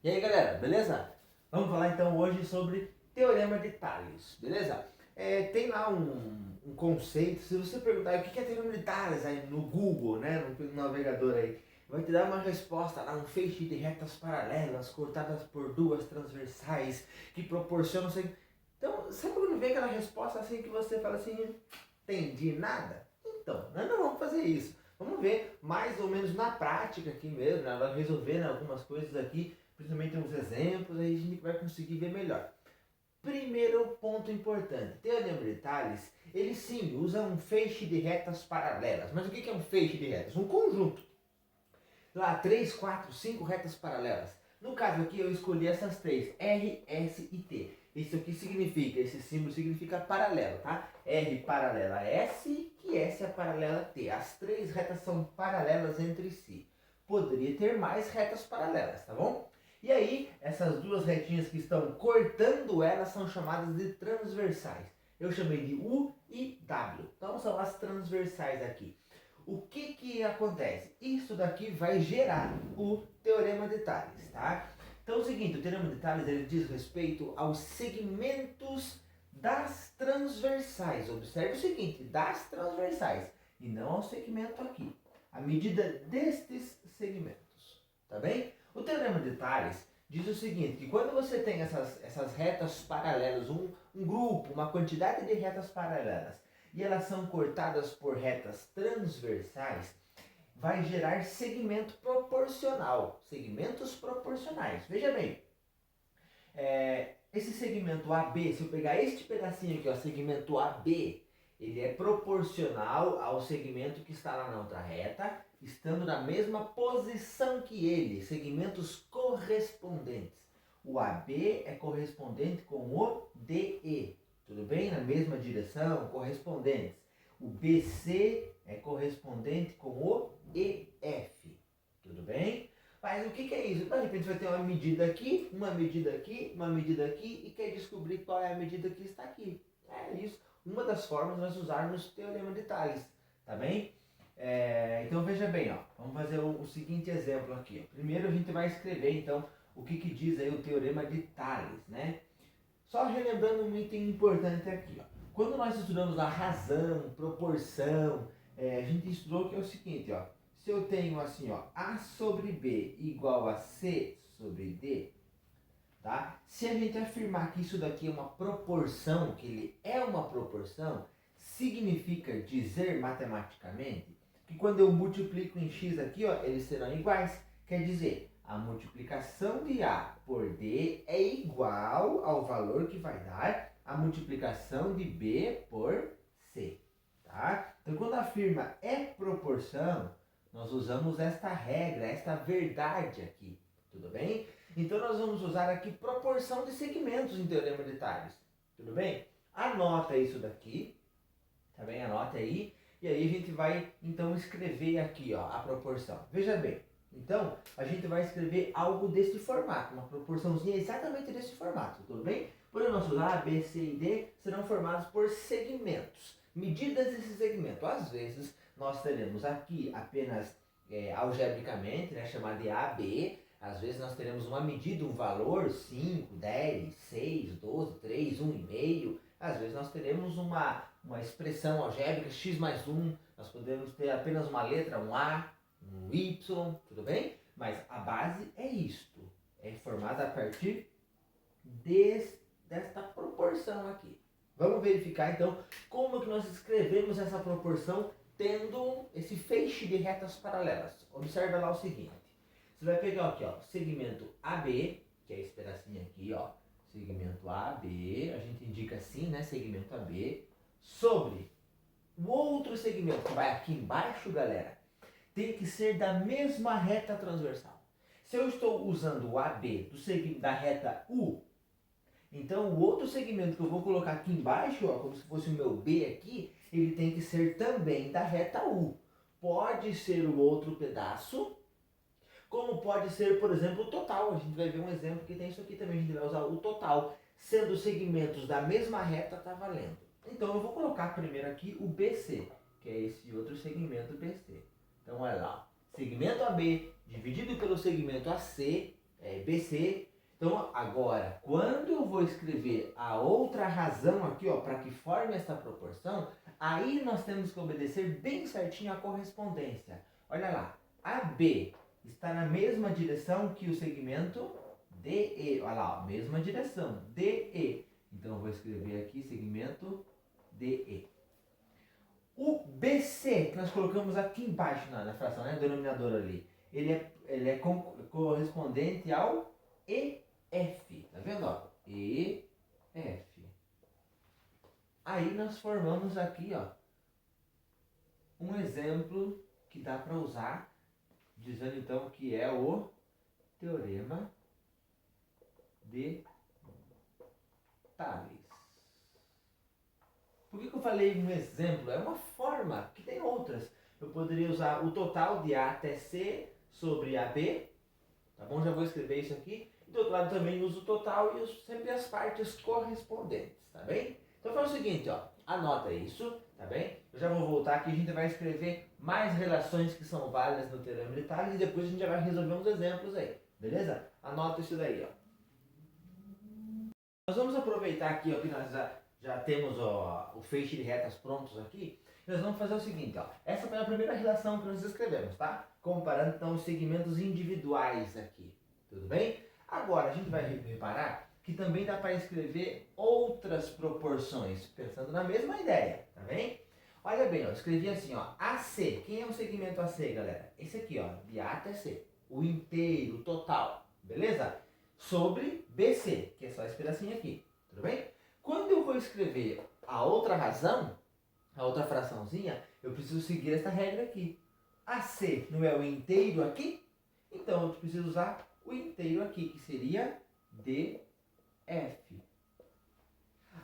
E aí galera, beleza? Vamos falar então hoje sobre Teorema de Tales, beleza? Tem lá um conceito, se você perguntar o que é Teorema de Tales aí no Google, né, no navegador aí, vai te dar uma resposta lá, um feixe de retas paralelas cortadas por duas transversais que proporcionam... Então, sabe quando vem aquela resposta assim que você fala assim, entendi nada? Então, nós não vamos fazer isso. Vamos ver mais ou menos na prática aqui mesmo, né? Resolvendo algumas coisas aqui, principalmente uns exemplos, aí a gente vai conseguir ver melhor. Primeiro ponto importante, Teorema de Tales, ele sim usa um feixe de retas paralelas. Mas o que é um feixe de retas? Um conjunto. Lá, 3, 4, 5 retas paralelas. No caso aqui eu escolhi essas três, R, S e T. Isso aqui significa, esse símbolo significa paralelo, tá? R paralela a S e S é paralela a T. As três retas são paralelas entre si. Poderia ter mais retas paralelas, tá bom? E aí, essas duas retinhas que estão cortando elas são chamadas de transversais. Eu chamei de U e W. Então são as transversais aqui. O que acontece? Isso daqui vai gerar o Teorema de Tales, tá? Então é o seguinte, o Teorema de Tales ele diz respeito aos segmentos das transversais. Observe o seguinte, das transversais e não ao segmento aqui. A medida destes segmentos, tá bem? O Teorema de Tales diz o seguinte, que quando você tem essas retas paralelas, um grupo, uma quantidade de retas paralelas, e elas são cortadas por retas transversais, vai gerar segmento proporcional, segmentos proporcionais. Veja bem, esse segmento AB, se eu pegar este pedacinho aqui, ó, segmento AB, ele é proporcional ao segmento que está lá na outra reta, estando na mesma posição que ele, segmentos correspondentes. O AB é correspondente com o DE, tudo bem? Na mesma direção, correspondentes. O BC é correspondente com o EF, tudo bem? Mas o que é isso? De repente vai ter uma medida aqui, uma medida aqui, uma medida aqui, e quer descobrir qual é a medida que está aqui. É isso. Uma das formas de nós usarmos o Teorema de Tales, tá bem? Então veja bem, ó, vamos fazer o seguinte exemplo aqui. Ó. Primeiro a gente vai escrever então o que diz aí o Teorema de Tales, né? Só relembrando um item importante aqui, ó. Quando nós estudamos a razão, proporção, a gente estudou que é o seguinte, ó. Se eu tenho assim, ó, A sobre B igual a C sobre D, tá? Se a gente afirmar que isso daqui é uma proporção, que ele é uma proporção, significa dizer matematicamente que quando eu multiplico em x aqui, ó, eles serão iguais. Quer dizer, a multiplicação de A por D é igual ao valor que vai dar a multiplicação de B por C, tá? Então, quando afirma é proporção, nós usamos esta regra, esta verdade aqui, tudo bem? Então, nós vamos usar aqui proporção de segmentos em Teorema de Tales, tudo bem? Anota isso daqui, tá bem? Anota aí. E aí a gente vai, então, escrever aqui, ó, a proporção. Veja bem, então, a gente vai escrever algo desse formato, uma proporçãozinha exatamente desse formato, tudo bem? Por nossos A, B, C e D serão formados por segmentos, medidas desses segmentos. Às vezes, nós teremos aqui apenas algebricamente, né, chamado de A, B. Às vezes nós teremos uma medida, um valor, 5, 10, 6, 12, 3, 1,5. Às vezes nós teremos uma expressão algébrica, x mais 1. Nós podemos ter apenas uma letra, um A, um Y, tudo bem? Mas a base é isto. É formada a partir desta proporção aqui. Vamos verificar então como que nós escrevemos essa proporção tendo esse feixe de retas paralelas. Observa lá o seguinte. Você vai pegar aqui, ó, segmento AB, que é esse pedacinho aqui, ó, segmento AB, a gente indica assim, né, segmento AB, sobre o outro segmento que vai aqui embaixo, galera, tem que ser da mesma reta transversal. Se eu estou usando o AB da reta U, então o outro segmento que eu vou colocar aqui embaixo, ó, como se fosse o meu B aqui, ele tem que ser também da reta U. Pode ser o outro pedaço, como pode ser, por exemplo, o total. A gente vai ver um exemplo que tem isso aqui também, a gente vai usar o total. Sendo segmentos da mesma reta, tá valendo. Então eu vou colocar primeiro aqui o BC, que é esse outro segmento BC. Então olha lá, segmento AB dividido pelo segmento AC BC. Então agora, quando eu vou escrever a outra razão aqui, ó, para que forme essa proporção, aí nós temos que obedecer bem certinho a correspondência. Olha lá, AB está na mesma direção que o segmento DE. Olha lá, ó, mesma direção, DE. Então eu vou escrever aqui segmento DE. O BC, que nós colocamos aqui embaixo na fração, né, denominador ali, ele é correspondente ao EF. Tá vendo? Ó? EF. Aí nós formamos aqui, ó, um exemplo que dá para usar, dizendo então que é o teorema de Tales. Por que eu falei um exemplo? É uma forma, que tem outras. Eu poderia usar o total de A até C sobre AB, tá bom? Já vou escrever isso aqui. E do outro lado também uso o total e uso sempre as partes correspondentes, tá bem? Então faz o seguinte, ó, anota isso, tá bem? Eu já vou voltar aqui, a gente vai escrever mais relações que são válidas no teorema de Tales e depois a gente já vai resolver uns exemplos aí, beleza? Anota isso daí, ó. Nós vamos aproveitar aqui, ó, que nós já temos, ó, o feixe de retas prontos aqui. Nós vamos fazer o seguinte, ó. Essa foi a primeira relação que nós escrevemos, tá? Comparando então os segmentos individuais aqui. Tudo bem? Agora a gente vai reparar que também dá para escrever outras proporções, pensando na mesma ideia, tá bem? Olha bem, ó, eu escrevi assim, ó, AC. Quem é o segmento AC, galera? Esse aqui, ó, de A até C. O inteiro, o total, beleza? Sobre BC, que é só esse pedacinho aqui, tudo bem? Quando eu vou escrever a outra razão, a outra fraçãozinha, eu preciso seguir essa regra aqui. AC não é o inteiro aqui? Então eu preciso usar o inteiro aqui, que seria DF.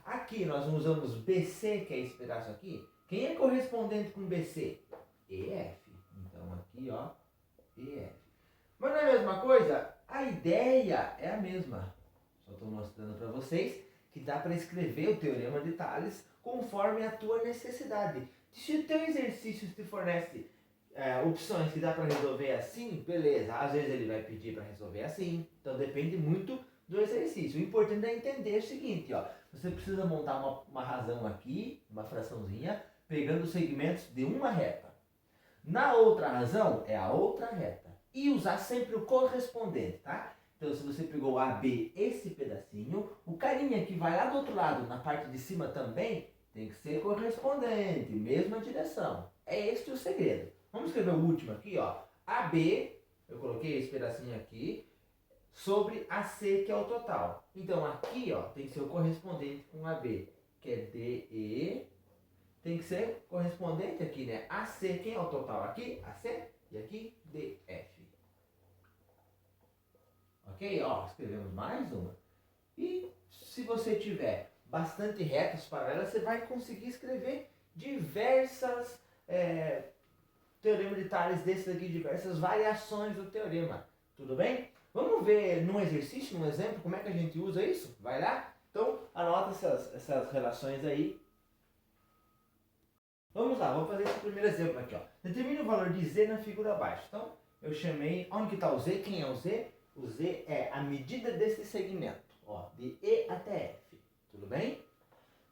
Aqui nós usamos BC, que é esse pedaço aqui. Quem é correspondente com BC? EF. Então aqui, ó, EF. Mas não é a mesma coisa? A ideia é a mesma. Só estou mostrando para vocês que dá para escrever o teorema de Tales conforme a tua necessidade. Se o teu exercício te fornece opções que dá para resolver assim, beleza. Às vezes ele vai pedir para resolver assim. Então depende muito do exercício. O importante é entender o seguinte, ó. Você precisa montar uma razão aqui, uma fraçãozinha, pegando os segmentos de uma reta. Na outra razão é a outra reta. E usar sempre o correspondente, tá? Então se você pegou AB, esse pedacinho, o carinha que vai lá do outro lado, na parte de cima também, tem que ser correspondente, mesma direção. É este o segredo. Vamos escrever o último aqui, ó. AB, eu coloquei esse pedacinho aqui, sobre AC, que é o total. Então aqui, ó, tem que ser o correspondente com AB, que é DE. Tem que ser correspondente aqui, né? AC, quem é o total aqui? AC, e aqui DF. Ok? Ó, escrevemos mais uma. E se você tiver bastante retas paralelas, você vai conseguir escrever diversas teoremas de Tales desses aqui, diversas variações do teorema. Tudo bem? Vamos ver num exercício, num exemplo, como é que a gente usa isso? Vai lá? Então, anota essas relações aí. Vamos lá, vou fazer esse primeiro exemplo aqui, ó. Determine o valor de Z na figura abaixo. Então, eu chamei, onde que está o Z? Quem é o Z? O Z é a medida desse segmento, ó, de E até F. Tudo bem?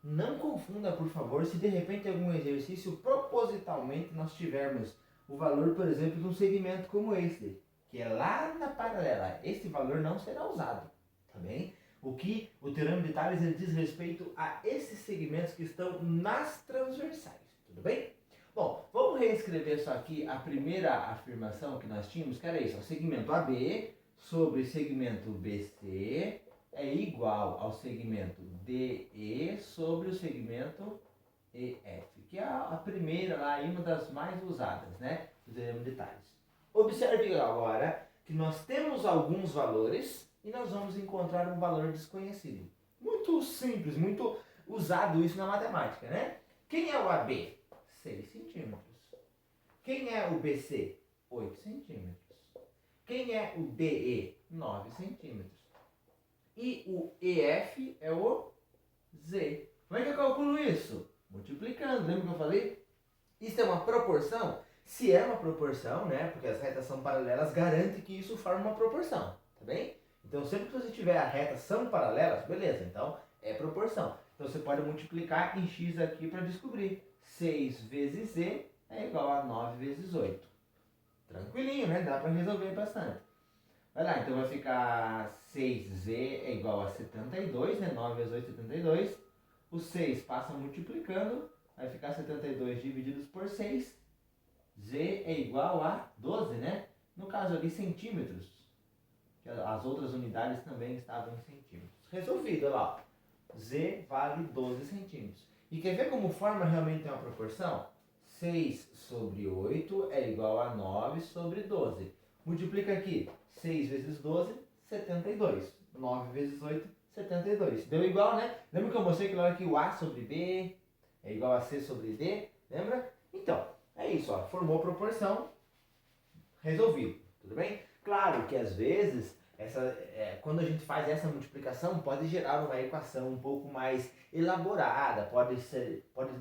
Não confunda, por favor, se de repente em algum exercício propositalmente nós tivermos o valor, por exemplo, de um segmento como esse, que é lá na paralela. Esse valor não será usado, tá bem? O que o teorema de Tales ele diz respeito a esses segmentos que estão nas transversais. Tudo bem? Bom, vamos reescrever só aqui a primeira afirmação que nós tínhamos, que era isso. O segmento AB sobre segmento BC é igual ao segmento DE sobre o segmento EF, que é a primeira lá e uma das mais usadas, né? Do teorema de Tales. Observe agora que nós temos alguns valores e nós vamos encontrar um valor desconhecido. Muito simples, muito usado isso na matemática, né? Quem é o AB? 6 centímetros. Quem é o BC? 8 centímetros. Quem é o DE? 9 centímetros. E o EF é o Z. Como é que eu calculo isso? Multiplicando. Lembra que eu falei? Isso é uma proporção? Se é uma proporção, né? Porque as retas são paralelas, garante que isso forma uma proporção. Tá bem? Então sempre que você tiver a reta são paralelas, beleza, então é proporção. Então você pode multiplicar em x aqui para descobrir. 6 vezes z é igual a 9 vezes 8. Tranquilinho, né? Dá para resolver bastante. Vai lá, então vai ficar 6z é igual a 72, né? 9 vezes 8, 72. O 6 passa multiplicando, vai ficar 72 divididos por 6. Z é igual a 12, né? No caso ali, centímetros. As outras unidades também estavam em centímetros. Resolvido, olha lá. Z vale 12 centímetros. E quer ver como forma realmente uma proporção? 6 sobre 8 é igual a 9 sobre 12. Multiplica aqui. 6 vezes 12, 72. 9 vezes 8, 72. Deu igual, né? Lembra que eu mostrei que na hora que o A sobre B é igual a C sobre D? Lembra? Então, é isso, ó. Formou proporção. Resolvido. Tudo bem? Claro que às vezes, quando a gente faz essa multiplicação, pode gerar uma equação um pouco mais elaborada. Pode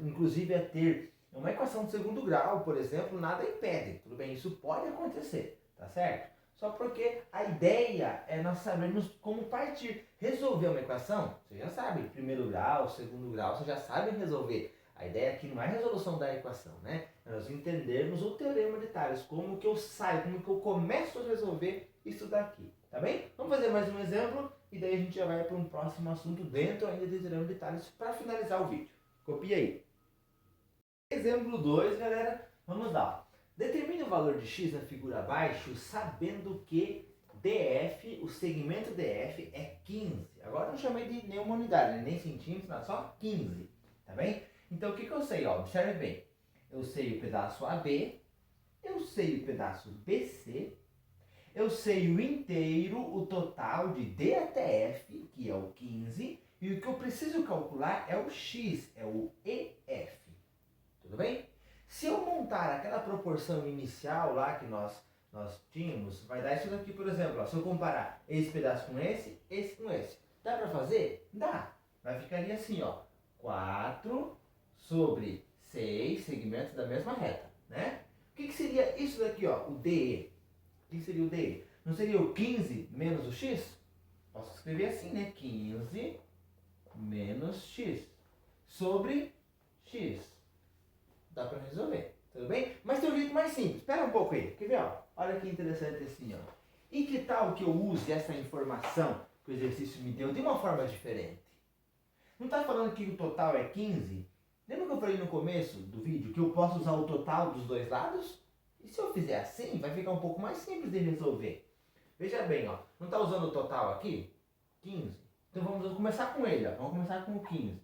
inclusive ter uma equação de segundo grau, por exemplo, nada impede. Tudo bem? Isso pode acontecer. Tá certo? Só porque a ideia é nós sabermos como partir. Resolver uma equação, você já sabe, primeiro grau, segundo grau, você já sabe resolver. A ideia aqui não é a resolução da equação, né? É nós entendermos o teorema de Tales, como que eu saio, como que eu começo a resolver isso daqui, tá bem? Vamos fazer mais um exemplo e daí a gente já vai para um próximo assunto dentro ainda do teorema de Tales para finalizar o vídeo. Copia aí. Exemplo 2, galera, vamos lá. Determine o valor de x na figura abaixo, sabendo que DF, o segmento DF é 15. Agora não chamei de nenhuma unidade, nem centímetros, nada, só 15, tá bem? Então o que eu sei? Ó, observe bem. Eu sei o pedaço AB, eu sei o pedaço BC, eu sei o inteiro, o total de D até F, que é o 15, e o que eu preciso calcular é o x, é o EF. Tudo bem? Se eu montar aquela proporção inicial lá que nós tínhamos, vai dar isso daqui, por exemplo. Ó, se eu comparar esse pedaço com esse com esse. Dá para fazer? Dá. Vai ficar ali assim, ó. 4 sobre 6 segmentos da mesma reta, né? O que seria isso daqui, ó? O DE. O que seria o DE? Não seria o 15 menos o x? Posso escrever assim, né? 15 menos x sobre x. Dá para resolver, tudo bem? Mas tem um jeito mais simples. Espera um pouco aí. Quer ver, ó? Olha que interessante assim, ó. E que tal que eu use essa informação que o exercício me deu de uma forma diferente? Não está falando que o total é 15? Lembra que eu falei no começo do vídeo que eu posso usar o total dos dois lados? E se eu fizer assim, vai ficar um pouco mais simples de resolver. Veja bem, ó. Não está usando o total aqui? 15. Então vamos começar com ele, ó. Vamos começar com o 15.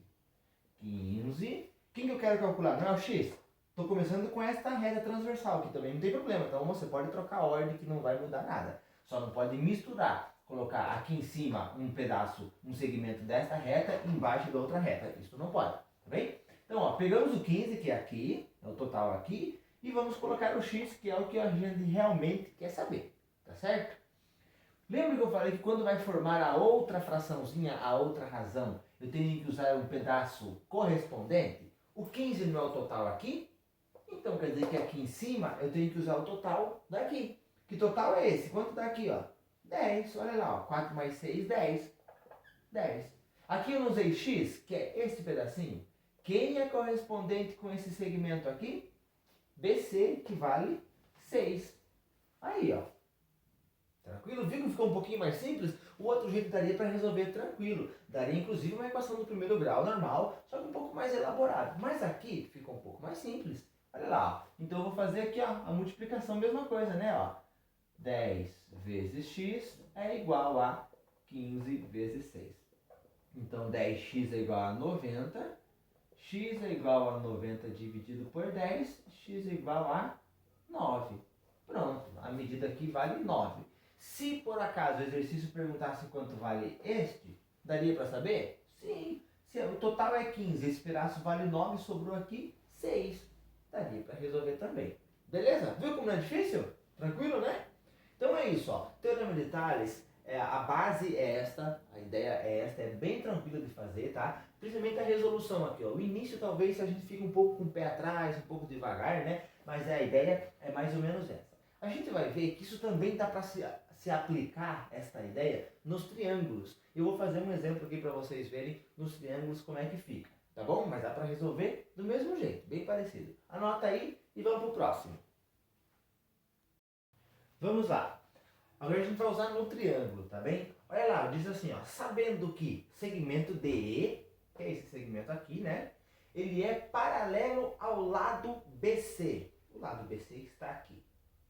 15. Quem que eu quero calcular? Não é o x? Estou começando com esta reta transversal, que também não tem problema. Então você pode trocar a ordem que não vai mudar nada. Só não pode misturar. Colocar aqui em cima um pedaço, um segmento desta reta e embaixo da outra reta. Isso não pode, tá bem? Então, ó, pegamos o 15, que é aqui, é o total aqui, e vamos colocar o x, que é o que a gente realmente quer saber, tá certo? Lembra que eu falei que quando vai formar a outra fraçãozinha, a outra razão, eu tenho que usar um pedaço correspondente? O 15 não é o total aqui? Então quer dizer que aqui em cima eu tenho que usar o total daqui. Que total é esse? Quanto dá aqui, ó? 10. Olha lá, ó. 4 mais 6, 10. 10. Aqui eu não usei x, que é esse pedacinho. Quem é correspondente com esse segmento aqui? BC, que vale 6. Aí, ó. Tranquilo? Viu que ficou um pouquinho mais simples? O outro jeito daria para resolver tranquilo. Daria inclusive uma equação do primeiro grau normal, só que um pouco mais elaborado. Mas aqui ficou um pouco mais simples. Olha lá, ó. Então eu vou fazer aqui, ó, a multiplicação, mesma coisa, né? Ó. 10 vezes x é igual a 15 vezes 6. Então 10x é igual a 90. X é igual a 90 dividido por 10. X é igual a 9. Pronto, a medida aqui vale 9. Se por acaso o exercício perguntasse quanto vale este, daria para saber? Sim. Se o total é 15, esse pedaço vale 9, sobrou aqui 6. Daria para resolver também. Beleza? Viu como não é difícil? Tranquilo, né? Então é isso, ó. Teorema de Tales, a base é esta, a ideia é esta, é bem tranquila de fazer, tá? Principalmente a resolução aqui, ó. O início talvez a gente fique um pouco com o pé atrás, um pouco devagar, né? Mas a ideia é mais ou menos essa. A gente vai ver que isso também dá para se se aplicar esta ideia nos triângulos. Eu vou fazer um exemplo aqui para vocês verem nos triângulos como é que fica, tá bom? Mas dá para resolver do mesmo jeito, bem parecido. Anota aí e vamos para o próximo. Vamos lá. Agora a gente vai usar no triângulo, tá bem? Olha lá, diz assim, ó, sabendo que segmento DE, que é esse segmento aqui, né? Ele é paralelo ao lado BC. O lado BC está aqui.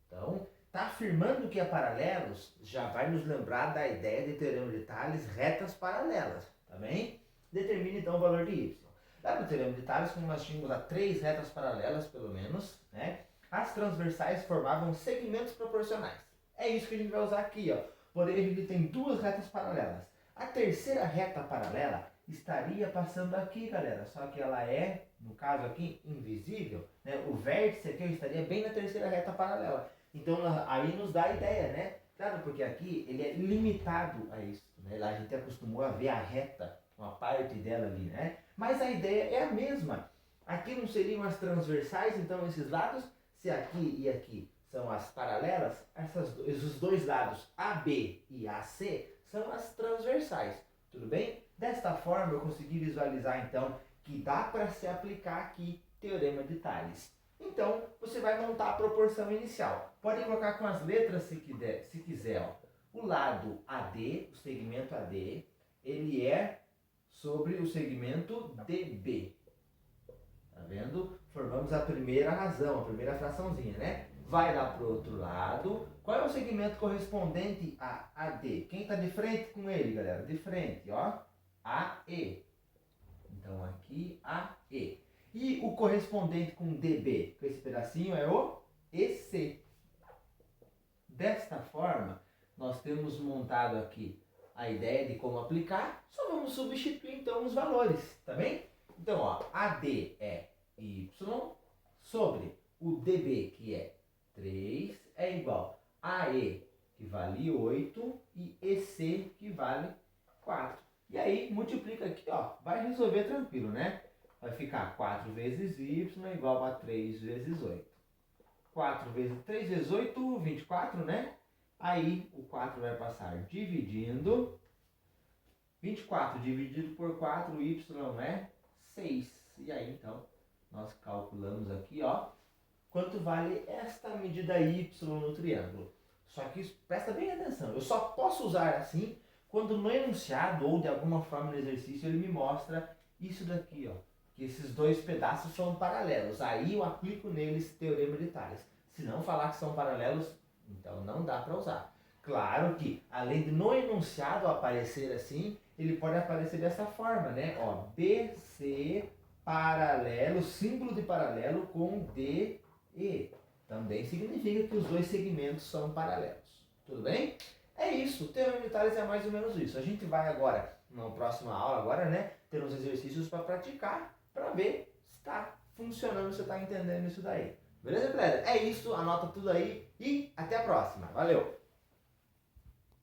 Então, está afirmando que é paralelos, já vai nos lembrar da ideia de teorema de Tales, retas paralelas, tá bem? Determine então o valor de y. Lá no teorema de Tales, como nós tínhamos lá 3 retas paralelas, pelo menos, né? As transversais formavam segmentos proporcionais. É isso que a gente vai usar aqui, ó. Porém, a gente tem 2 retas paralelas. A terceira reta paralela estaria passando aqui, galera. Só que ela é, no caso aqui, invisível, né? O vértice aqui estaria bem na terceira reta paralela. Então, aí nos dá a ideia, né? Claro, porque aqui ele é limitado a isso, né? Lá a gente acostumou a ver a reta, uma parte dela ali, né? Mas a ideia é a mesma. Aqui não seriam as transversais, então esses lados, se aqui e aqui são as paralelas, esses dois lados AB e AC são as transversais, tudo bem? Desta forma eu consegui visualizar então que dá para se aplicar aqui teorema de Tales. Então você vai montar a proporção inicial. Pode colocar com as letras se quiser. Ó. O lado AD, o segmento AD, ele é sobre o segmento DB. Tá vendo? Formamos a primeira razão, a primeira fraçãozinha, né? Vai lá para o outro lado. Qual é o segmento correspondente a AD? Quem está de frente com ele, galera? De frente, ó. AE. Então aqui AE. E o correspondente com DB? Com esse pedacinho é o EC. Desta forma, nós temos montado aqui a ideia de como aplicar. Só vamos substituir então os valores, tá bem? Então, ó, AD é Y sobre o DB, que é 3, é igual a AE, que vale 8, e EC, que vale 4. E aí, multiplica aqui, ó, vai resolver tranquilo, né? Vai ficar 4 vezes Y é igual a 3 vezes 8. 3 vezes 8, 24, né? Aí, o 4 vai passar dividindo. 24 dividido por 4, Y é 6. E aí, então, nós calculamos aqui, ó, quanto vale esta medida Y no triângulo. Só que presta bem atenção, eu só posso usar assim quando no enunciado ou de alguma forma no exercício ele me mostra isso daqui, ó, que esses dois pedaços são paralelos. Aí eu aplico neles teorema de Tales. Se não falar que são paralelos, então não dá para usar. Claro que, além de no enunciado aparecer assim, ele pode aparecer dessa forma, né? Ó, BC paralelo, símbolo de paralelo com DE. Também significa que os dois segmentos são paralelos. Tudo bem? É isso. O teorema de Tales é mais ou menos isso. A gente vai agora, na próxima aula, agora, né? Ter uns exercícios para praticar, para ver se está funcionando, se você está entendendo isso daí. Beleza, galera? É isso. Anota tudo aí e até a próxima. Valeu!